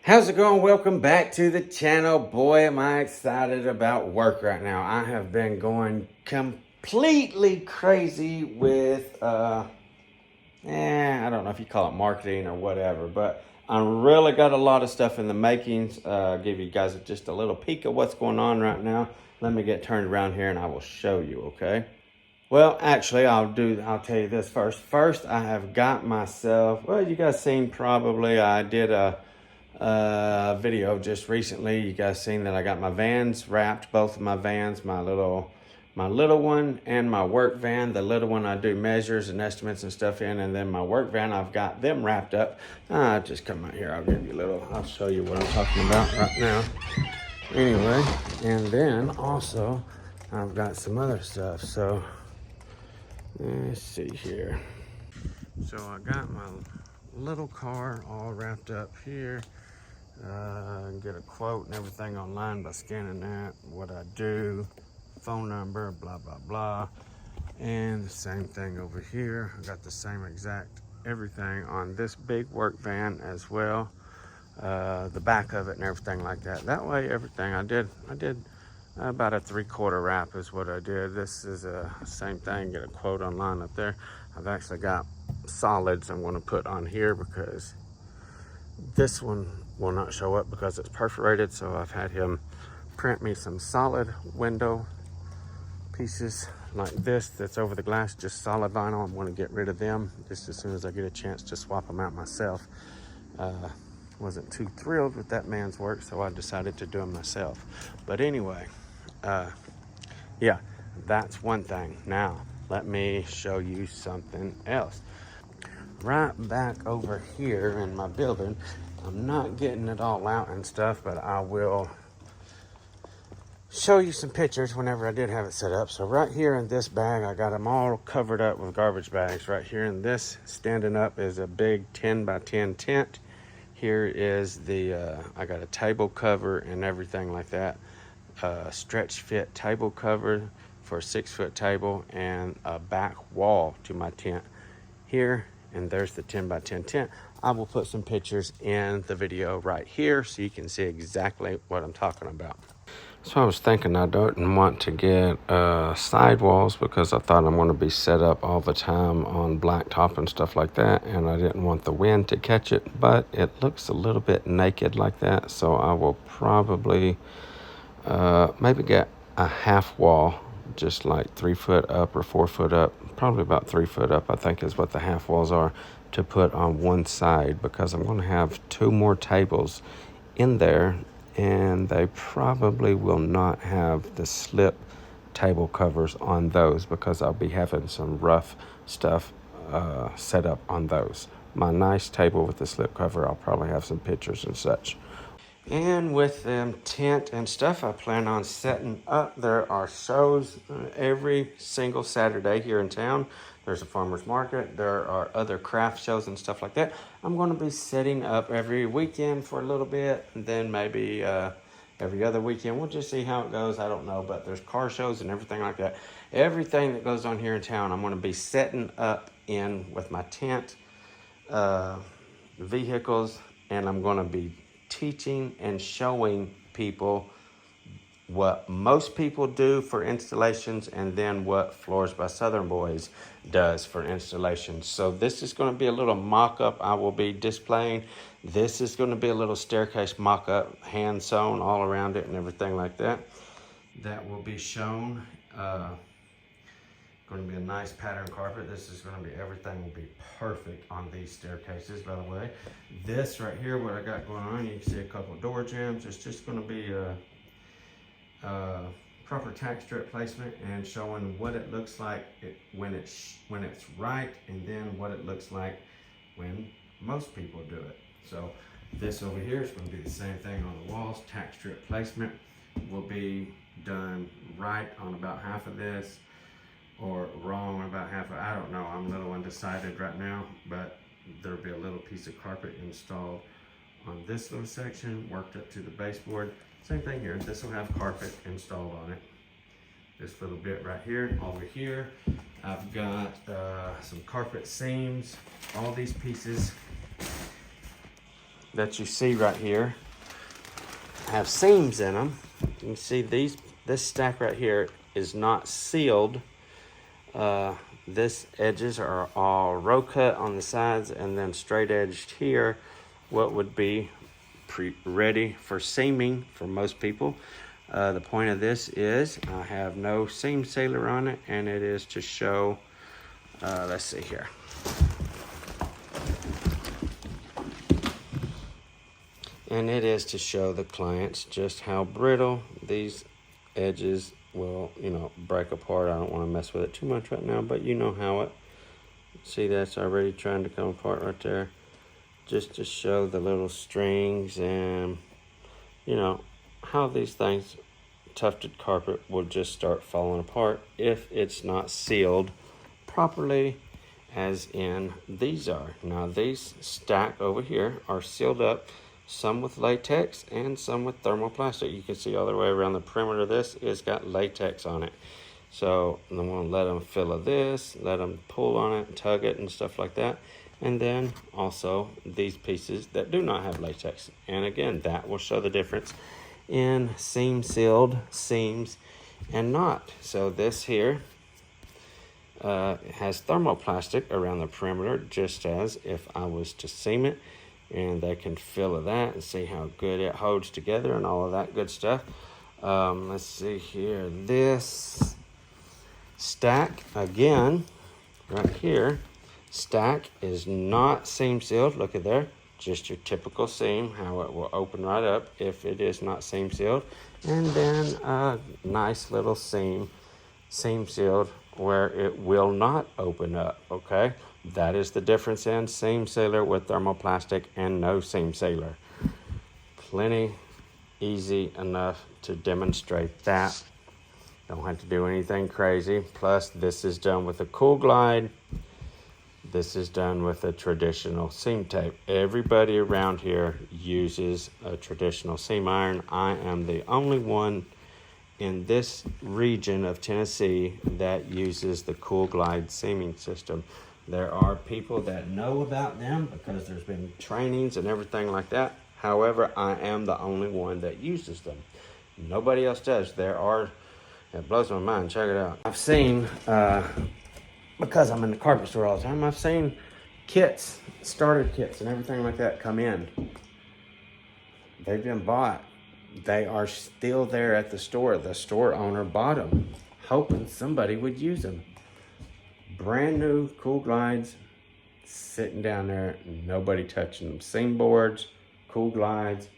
How's it going? Welcome back to the channel. Boy, am I excited about work right now. I have been going completely crazy with, I don't know if you call it marketing or whatever, but I really got a lot of stuff in the makings. Give you guys just a little peek of what's going on right now. Let me get turned around here and I will show you, okay? Well, actually, I'll tell you this first. First, I have got myself, well, you guys seen probably, I did a video just recently. You guys seen that I got my vans wrapped, both of my vans, my little one and my work van. The little one I do measures and estimates and stuff in, and then my work van, I've got them wrapped up. Just come out here, I'll show you what I'm talking about right now. Anyway, and then also I've got some other stuff. So let's see here. So I got my little car all wrapped up here. Get a quote and everything online by scanning that, what I do, phone number, blah blah blah. And the same thing over here. I got the same exact everything on this big work van as well, the back of it and everything like that. That way everything I did about a 3/4 wrap is what I did. This is the same thing. Get a quote online up there. I've actually got solids I'm going to put on here because this one will not show up because it's perforated. So I've had him print me some solid window pieces like this that's over the glass, just solid vinyl. I'm going to get rid of them just as soon as I get a chance to swap them out myself. Wasn't too thrilled with that man's work, so I decided to do them myself. But anyway, yeah, that's one thing. Now let me show you something else. Right back over here in my building, I'm not getting it all out and stuff, but I will show you some pictures whenever I did have it set up. So right here in this bag, I got them all covered up with garbage bags. Right here in this, standing up, is a big 10 by 10 tent. Here is the, I got a table cover and everything like that. Stretch fit table cover for a 6-foot table and a back wall to my tent here. And there's the 10 by 10 tent. I will put some pictures in the video right here so you can see exactly what I'm talking about. So I was thinking I don't want to get sidewalls because I thought I'm going to be set up all the time on blacktop and stuff like that, and I didn't want the wind to catch it, but it looks a little bit naked like that, so I will probably maybe get a half wall, just like 3 foot up or 4 foot up, probably about 3 foot up, I think is what the half walls are, to put on one side, because I'm going to have 2 more tables in there, and they probably will not have the slip table covers on those because I'll be having some rough stuff set up on those. My nice table with the slip cover, I'll probably have some pictures and such. And with them tent and stuff, I plan on setting up. There are shows every single Saturday here in town. There's a farmer's market. There are other craft shows and stuff like that. I'm going to be setting up every weekend for a little bit, and then maybe every other weekend. We'll just see how it goes. I don't know, but there's car shows and everything like that. Everything that goes on here in town, I'm going to be setting up in with my tent, vehicles, and I'm going to be teaching and showing people what most people do for installations, and then what Floors by Southern Boys does for installations. So this is going to be a little mock-up I will be displaying. This is going to be a little staircase mock-up, hand sewn all around it and everything like that. That will be shown. Going to be a nice pattern carpet. This is going to be, everything will be perfect on these staircases, by the way. This right here, what I got going on, you can see a couple of door jambs. It's just going to be a proper tack strip placement and showing what it looks like when it's right, and then what it looks like when most people do it. So this over here is going to be the same thing on the walls. Tack strip placement will be done right on about half of this, or wrong about half of, I don't know, I'm a little undecided right now, but there'll be a little piece of carpet installed on this little section, worked up to the baseboard. Same thing here, this will have carpet installed on it. This little bit right here, over here, I've got some carpet seams. All these pieces that you see right here have seams in them. You can see this stack right here is not sealed. This edges are all row cut on the sides, and then straight edged here, what would be ready for seaming for most people. The point of this is I have no seam sealer on it, and it is to show, let's see here. And it is to show the clients just how brittle these edges will, break apart. I don't want to mess with it too much right now, but you know how it, see, that's already trying to come apart right there. Just to show the little strings and, how these things, tufted carpet will just start falling apart if it's not sealed properly, as in these are. Now these stack over here are sealed up, some with latex and some with thermoplastic. You can see all the way around the perimeter of this, it's got latex on it. So I'm gonna let them feel this, let them pull on it, tug it and stuff like that. And then also these pieces that do not have latex. And again, that will show the difference in seam sealed seams and not. So this here has thermoplastic around the perimeter, just as if I was to seam it, and they can feel that and see how good it holds together and all of that good stuff. Let's see here, this stack again right here, stack is not seam sealed. Look at there, just your typical seam, how it will open right up if it is not seam sealed. And then a nice little seam sealed where it will not open up. Okay, that is the difference in seam sealer with thermoplastic and no seam sealer. Plenty easy enough to demonstrate that. Don't have to do anything crazy. Plus this is done with a Cool Glide. This is done with a traditional seam tape. Everybody around here uses a traditional seam iron. I am the only one in this region of Tennessee that uses the Cool Glide seaming system. There are people that know about them because there's been trainings and everything like that. However, I am the only one that uses them. Nobody else does. It blows my mind. Check it out. I've seen, because I'm in the carpet store all the time, I've seen kits, starter kits and everything like that come in. They've been bought. They are still there at the store. The store owner bought them, hoping somebody would use them. Brand new Cool Glides sitting down there, nobody touching them. Seam boards, Cool Glides,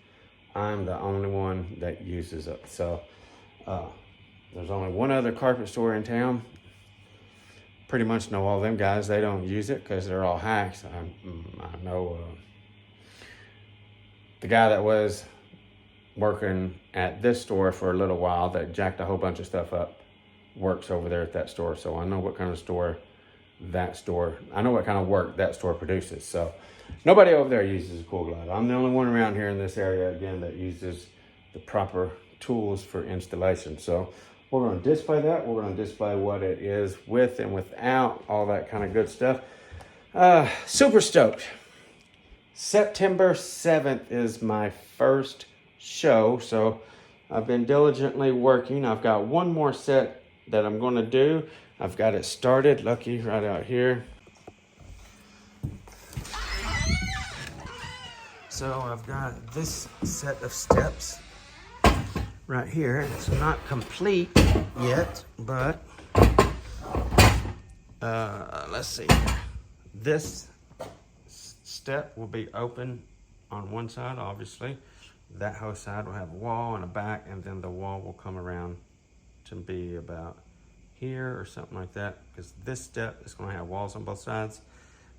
I'm the only one that uses it. So there's only one other carpet store in town. Pretty much know all them guys. They don't use it because they're all hacks. I know the guy that was working at this store for a little while that jacked a whole bunch of stuff up works over there at that store. So I know what kind of I know what kind of work that store produces. So nobody over there uses a Cool Glide. I'm the only one around here in this area, again, that uses the proper tools for installation. So we're going to display that. We're going to display what it is with and without, all that kind of good stuff. Super stoked. September 7th is my first show. So I've been diligently working. I've got one more set that I'm going to do. I've got it started, lucky, right out here. So I've got this set of steps right here. It's not complete yet, but let's see. This step will be open on one side, obviously. That whole side will have a wall and a back, and then the wall will come around to be about here or something like that, because this step is going to have walls on both sides.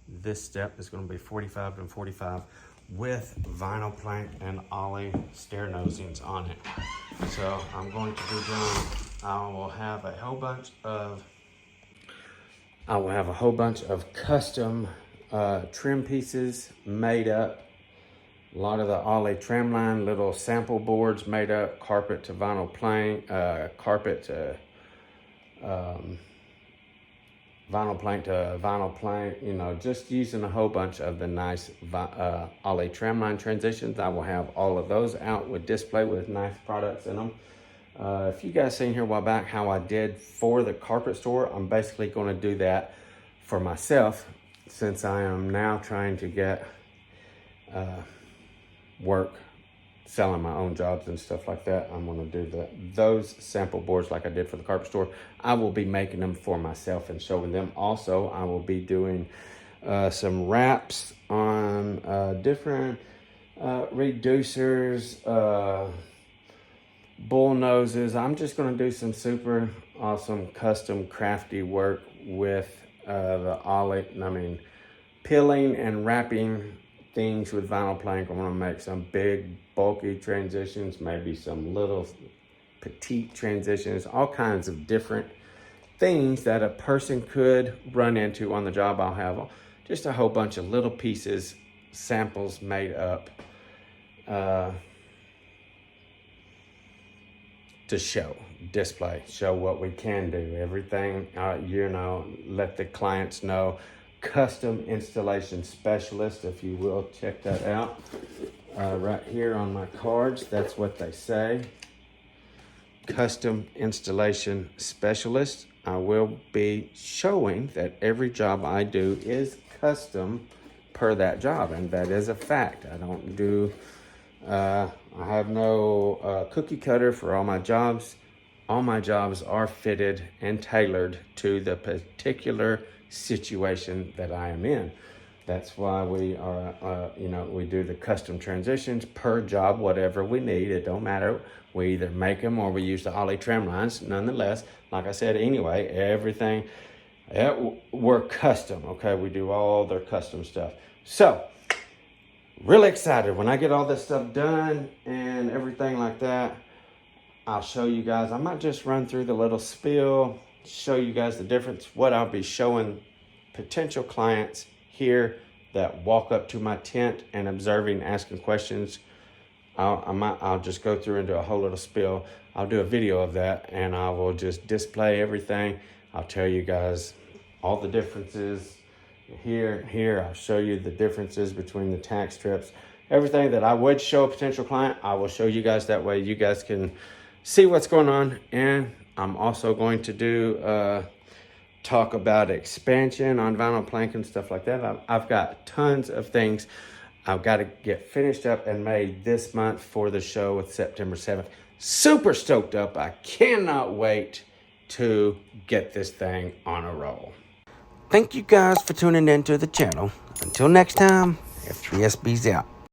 This step is going to be 45 and 45 with vinyl plank and ollie stair nosings on it. So I'm going to be doing, I will have a whole bunch of custom trim pieces made up. A lot of the ollie trim line, little sample boards made up, carpet to vinyl plank, carpet to vinyl plank to vinyl plank, you know, just using a whole bunch of the nice Ollie tramline transitions. I will have all of those out with display with nice products in them. If you guys seen here a while back how I did for the carpet store, I'm basically going to do that for myself, since I am now trying to get work selling my own jobs and stuff like that. I'm going to do those sample boards like I did for the carpet store. I will be making them for myself and showing them. Also, I will be doing some wraps on different reducers, bull noses. I'm just going to do some super awesome custom crafty work with the Ollie. I mean, peeling and wrapping things with vinyl plank. I want to make some big bulky transitions, maybe some little petite transitions, all kinds of different things that a person could run into on the job. I'll have just a whole bunch of little pieces, samples made up to display, show what we can do. Everything, you know, let the clients know. Custom installation specialist, if you will, check that out. Right here on my cards, that's what they say. Custom installation specialist. I will be showing that every job I do is custom per that job, and that is a fact. I don't do, I have no cookie cutter for all my jobs. All my jobs are fitted and tailored to the particular situation that I am in. That's why we are, you know, we do the custom transitions per job, whatever we need. It don't matter. We either make them or we use the Ollie tram lines. Nonetheless, like I said, anyway, everything, we're custom, okay? We do all their custom stuff. So, really excited. When I get all this stuff done and everything like that, I'll show you guys. I might just run through the little spiel, show you guys the difference, what I'll be showing potential clients here that walk up to my tent and observing, asking questions. I'll just go through and do a whole little spiel. I'll do a video of that and I will just display everything. I'll tell you guys all the differences here. I'll show you the differences between the tack strips. Everything that I would show a potential client, I will show you guys. That way you guys can see what's going on. And I'm also going to do talk about expansion on vinyl plank and stuff like that. I've got tons of things I've got to get finished up and made this month for the show with September 7th. Super stoked up. I cannot wait to get this thing on a roll. Thank you guys for tuning in to the channel. Until next time, F3SB's out.